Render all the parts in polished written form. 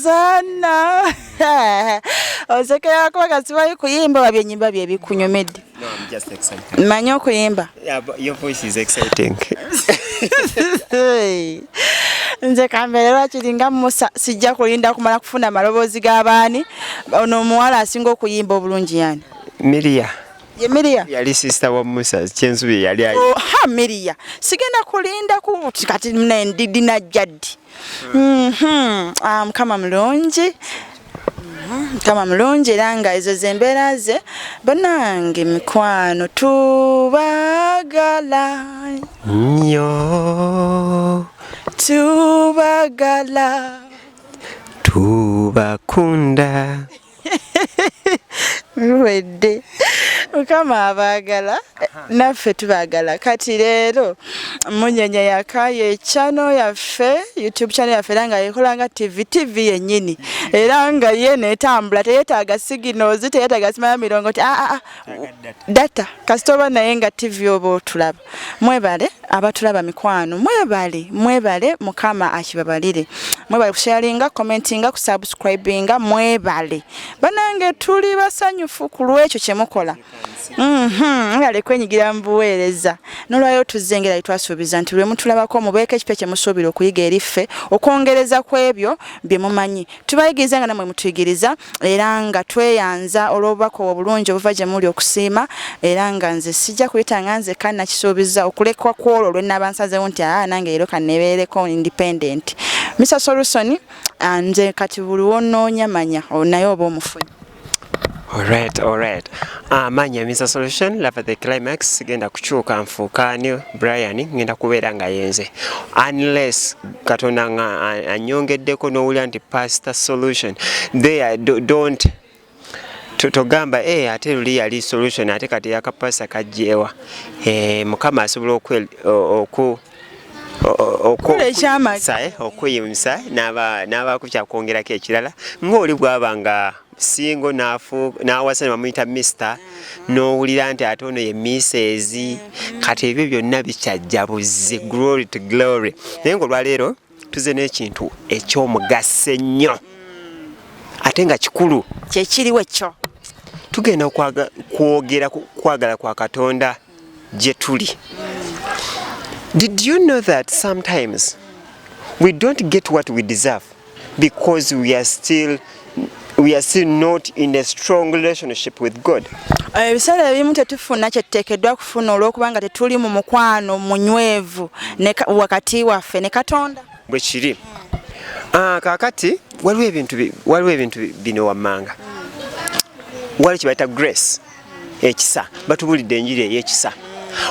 Sana. Ozekera kwa kasiwayi kuyimba wabye nyimba bye bikunyomedde. No, I'm just excited. Manyo kuyimba. Yeah, but your voice is exciting. Nze kamberera kiringa Musa sijja kulinda kumala kufuna maloboozi g'abaani ono omuwala asinga okuyimba obulungi yani. Miria. Ye Miria. Yali sister wa Musa kyensubi yali ayi. Oh, ha Miria. Sigenda kulinda ku kati ndidi na jaddi. Kama mlungi. Kama mlungi langa ezo zembera ze banange mikwano tubagala nnyo tubagala tubakunda Wedde Mukama abagala naffe tubagala kati leero Munyenya yakaye channel yaffe YouTube channel yaffe langa yekolanga TV yennyini era nga ye netambula teyetaaga signals teyetaaga simaya mirongo data kasitoba naye nga TV obo otulaba mwebale abatulaba mikwano mwebale Mukama akibabalire mwebale kusharinga commentinga kusubscribinga mwebale banange tuli basanyufu ku lwekyo kyemukola ngale kwenyigira mbuweereza nolwayo tuzengera twasuubiza nti lwe mutulabako mubeeke ekipe kyemusuubira okuyiga eriffe okwongereza kwebyo bye mumanyi tubayigiriza nga namwe mutuyigiriza era nga tweyanza olw'obubaka obulungi obuva gye muli okusiima era nga nze sijja kuyitanga nze kana kisuubiza okulekwa kwolwo lwe nabansazewo nti nange leero kannebeereko independent Mr. Solution nze kati buli wonoonya manya naye oba omufunyi. Alright. Manya Mr. Solution lava the climax genda kuchuka nfuukani Brian ngenda kubeera nga yenze unless Katonda nga anyongeddeko n'owulira nti Pastor Solution there don't togamba ate luli yali Solution ate kati yakapasa kajjewa Mukama asobola okuyimisa n'abakukya kwongerako ekirala ng'oli bw'abanga singo n'awasana bamuyita Mr. n'owulira nti ate ono ye Mrs. kati ebyo byonna bikyajjabuze glory to glory naye ng'olwaleero tuze n'ekintu eky'omugaso ennyo ate nga kikulu kyekiriwo ekyo tugenda kwogera kwagala kwa Katonda gye tuli. Did you know that sometimes we don't get what we deserve because we are still not in a strong relationship with God? Ebiseera ebimu tetufuna kyetuteekeddwa kufuna olw'okubanga tetuli mu mukwano munywevu wakati waffe ne Katonda bwe kiri. Kaakati waliwo ebintu bino wammanga waliwo kye bayita grace ekisa batubulidde enjiri ey'ekisa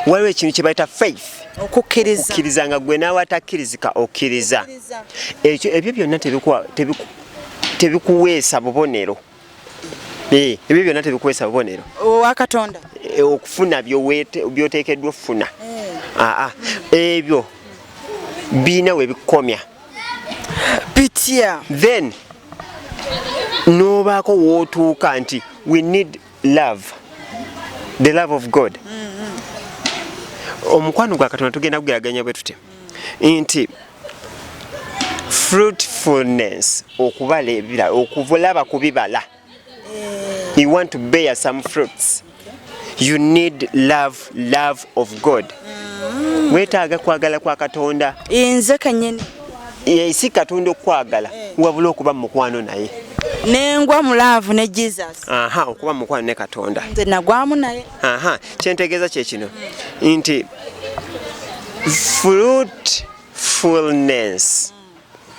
waliwo ekintu kye bayita faith okukkiriza nga gwe naawe atakkirizika okkiriza ebyo byonna tebikuweesa bubonero ebyo byonna tebikuweesa bubonero owa Katonda okufuna byoteekeddwa okufuna ebyo biina we bikomya bitya then n'obaako wootuuka nti we need love, the love of God. Omukwano gwa Katonda tugenda kugeraganya bwe tute nti fruitfulness okubala ebibala okuvulaba ku bibala. You want to bear some fruits. You need love of God. Wetaaga kwagala kwa Katonda. Nze kanyeni. Si Katonda okwagala wabula okuba mu mukwano naye. Nengwa mu love ne Jesus. Okuba mu mukwano ne Katonda. Nze nagwamu naye. Kyentegeeza kye kino nti fruitfulness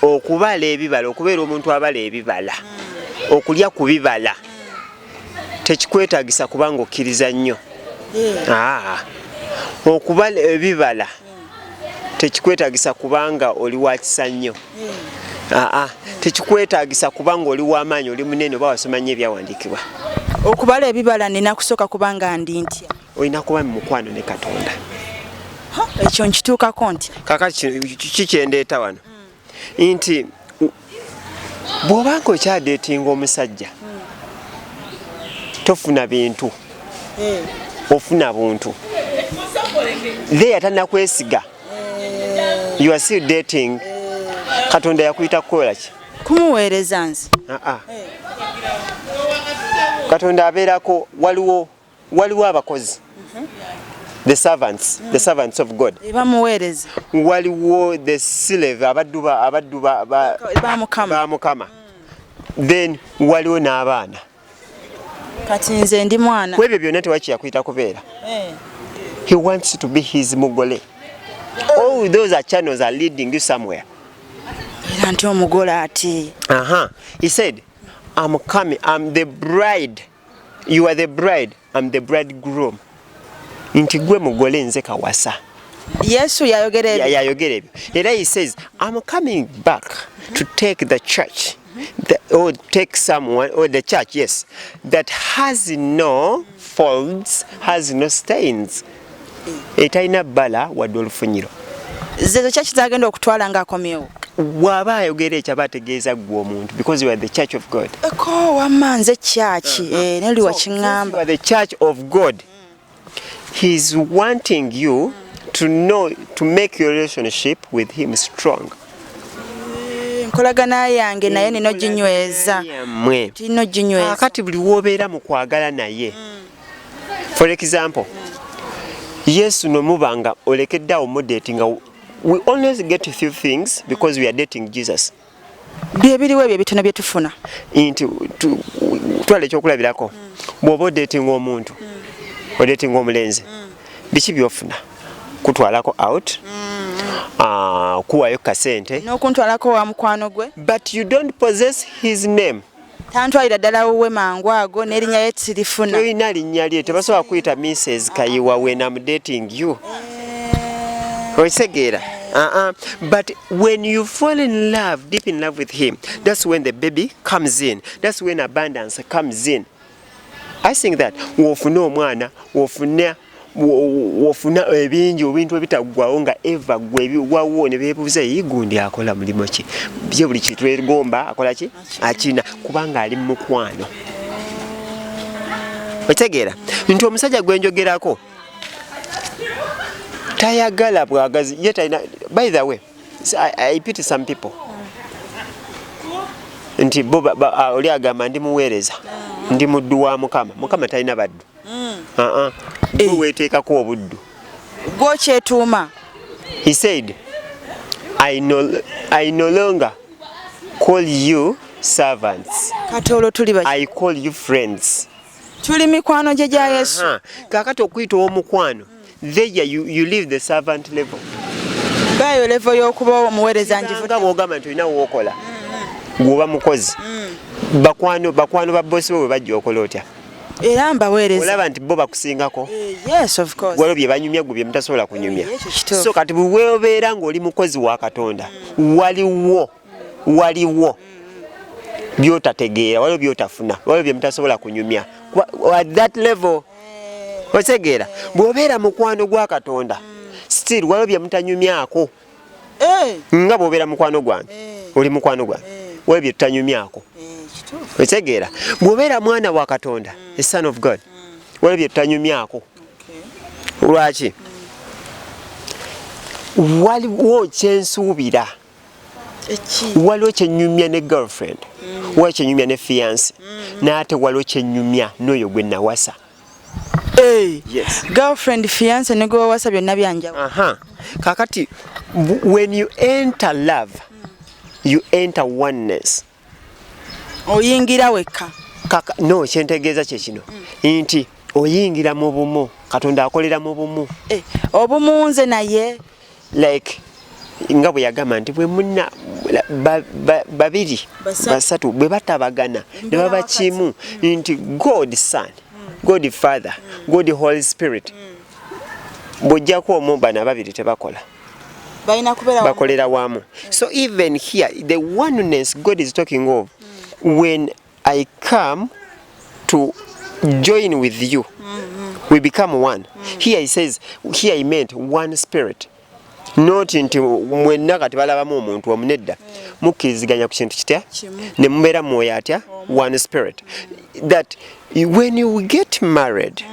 okubala ebibala okubeera omuntu abala ebibala okulya ku bibala tekikwetaagisa kubanga okkiriza nnyo. Okubala ebibala tekikwetaagisa kubanga oli wa kisa nnyo. Tekikwetaagisa kubanga oli w'amaanyi oli munene oba wasoma nnyo ebyawandiikibwa. Okubala ebibala nina kusooka kubanga ndi ntya. Olina kuba mu mukwano ne Katonda. Ekyo nkituukako nti kakati kikyendeeta wano nti bw'obanga okyadeetinga omusajja tofuna bintu ofuna buntu there tannakwesiga you are still dating Katonda yakuyita kukola ki? Kumuweereza nze. Katonda abeerako waliwo abakozi. The servants of God. Bamuweereza. Waliwo the slave abaddu ba Mukama. Then waliwo n'abaana. Kati nze ndi mwana. Ku ebyo byonna tewaki yakuyita kubeera. He wants to be his mugole. All those are channels are leading you somewhere. Era nti omugole ati. He said, I'm coming, I'm the bride. You are the bride, I'm the bridegroom. Nti gwe mugole nze kawasa. Yesu yayogera ebyo. Yayogera ebyo. Era he says, I'm coming back to take the church. Or take someone, or the church, yes, that has no faults, has no stains. Etaina bala wadde olufunyiro. Zezo church zagenda okutwala ng'akomyewo. Waba ayogera ekyo aba ategeeza ggwe omuntu, because you are the church of God. Ko wamanze church neli wakiŋŋamba. You are the church of God. He's wanting you to know, to make your relationship with him strong. Nkolagana yange naye nino ginyweza. Tino ginyweza. Kati buli wobeera mu kwagala naye. For example, Yesu nomubanga olekeddawo mu dating. We always get a few things because we are dating Jesus. Byebiriwo ebyo bitono bye tufuna. Nti twala ekyokulabirako. Bw'oba odating omuntu, odating omulenzi, biki byofuna? Kutwalako out, kuwayo kasente. N'okuntwalako wa mukwano gwe. But you don't possess his name. Tantwalira ddala wowe mangu ago n'erinnya lye tirifuna. Toyina linnya lye, tebasobola kuyita Mrs. Kayiwa when I'm dating you. Okisegeera? But when you fall in love, deep in love with him, that's when the baby comes in. That's when abundance comes in. I think that wofuna omwana, wofuna ebingi ebintu ebitaggwawo nga eva gwe wawo ne beebuuza gundi akola mulimu ki? Bye buli kitu twegomba akola ki? Akina kubanga ali mu mukwano. Otegeera? Nti omusajja gwe njogerako tayagala bwagazi ye talina. By the way, I pity some people. Nti oli agamba ndi muweereza, ndi muddu wa Mukama. Mukama talina baddu. Weeteekako obuddu. Gw'okyetuuma. He said, I no longer call you servants. Kati olwo tuli baki? I call you friends. Tuli mikwano gye gya Yesu. Kakati okuyita omukwano. There you leave the servant level. Gayo level y'okuba omuweereza njivu. Nga bw'ogamba nti olina w'okola. Gw'oba mukozi. Bakwano ba bosi bwe bajja okola otya? Era mbaweereza. Olaba nti bo bakusingako. Yes, of course. Waliwo bye banyumya gwe bye mutasobola kunyumya. So kati bwe obeera ng'oli mukozi wa Katonda, waliwo by'otategeera, waliwo by'otafuna, waliwo bye mutasobola kunyumya. At that level, otegeera, bw'obeera mukwano gwa Katonda, still waliwo bye mutanyumyako. Nga bw'obeera mukwano gwange, oli mukwano gwange, waliwo bye tutanyumyako. Otegeera, bw'obeera mwana wa Katonda, a son of God, waliwo bye tutanyumyako. Lwaki? Waliwo kyensuubira. Waliwo kyenyumya ne girlfriend, waliwo kyenyumya ne fiance, n'ate waliwo kyenyumya n'oyo gwe nawasa. Yes. Girlfriend, fiance ne gwe wawasa byonna byanjawo. Kakati when you enter love, you enter oneness. Oyingira wekka. No, kyentegeeza kye kino nti oyingira mu bumu, Katonda akolera mu bumu. Obumu nze naye. Like nga bwe yagamba nti bwe munna babiri basatu bwe batabagana ne baba kimu nti God Son, God Father, God Holy Spirit bw'ojjako omu bana babiri tebakola, bakolera wamu. So even here the oneness God is talking of, when I come to join with you, we become one. Here he says, here he meant one spirit. Not nti mwenna kati balabamu omuntu omunedda mukkiriziganya ku kintu kitya ne mubeera mwoyo atya, one spirit. That when you get married,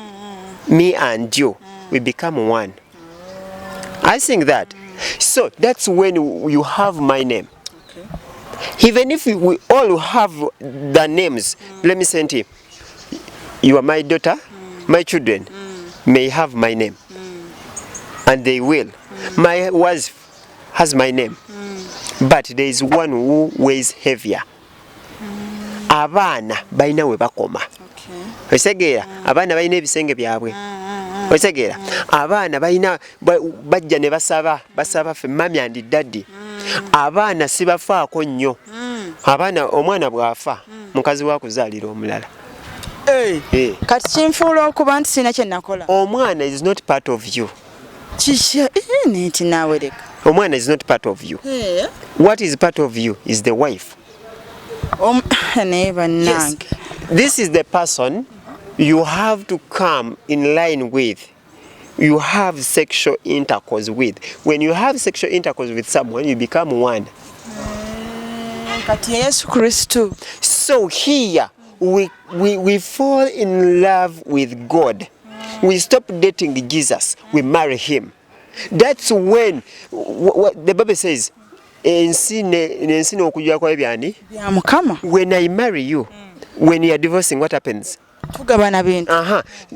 me and you, we become one. I think that. So that's when you have my name. Okay. Even if we all have the names, let me send him. You are my daughter, my children may have my name. And they will. My wife has my name. But there is one who weighs heavier. Abaana balina we bakoma. Osegeera abaana balina ebisenge byabwe. Osegeera abaana balina bajja ne basaba ffe mami and daddy. Abaana sibafaako nnyo. Abaana omwana bw'afa mukazi wa kuzaalira omulala. Kati kinfuula okuba nti sina kye nakola. Omwana is not part of you. Nti naawe leka. Omwana is not part of you. What is part of you is the wife. Yes. This is the person you have to come in line with. You have sexual intercourse with. When you have sexual intercourse with someone, you become one. Kati Yesu Kristo. So here we fall in love with God. We stop dating Jesus. We marry him. That's when what the Bible says. When I marry you, when you are divorcing, what happens?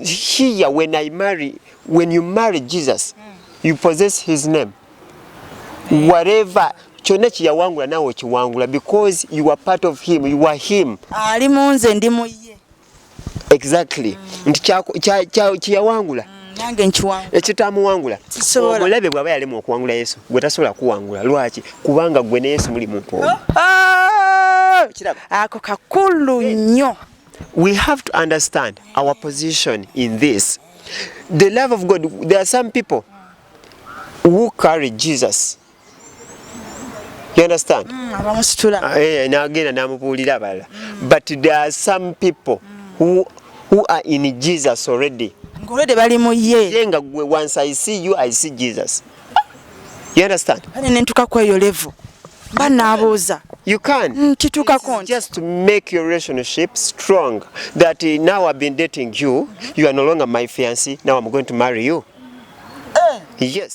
Here, when you marry Jesus, you possess his name. Whatever, because you are part of him, you are him. Exactly. Ekitamuwangula omulabe bw'aba yalema okuwangula Yesu gwe tasobola kuwangula. Lwaki? Kubanga gwe ne Yesu muli muntu omu. Ako kakulu nnyo. We have to understand our position in this. The love of God. There are some people who carry Jesus. You understand? N'agenda n'amubuulira abalala. But there are some people who are in Jesus already. Once I see you, I see Jesus. You understand? You can. Just to make your relationship strong. That now I've been dating you, you are no longer my fiancé, now I'm going to marry you. Yes.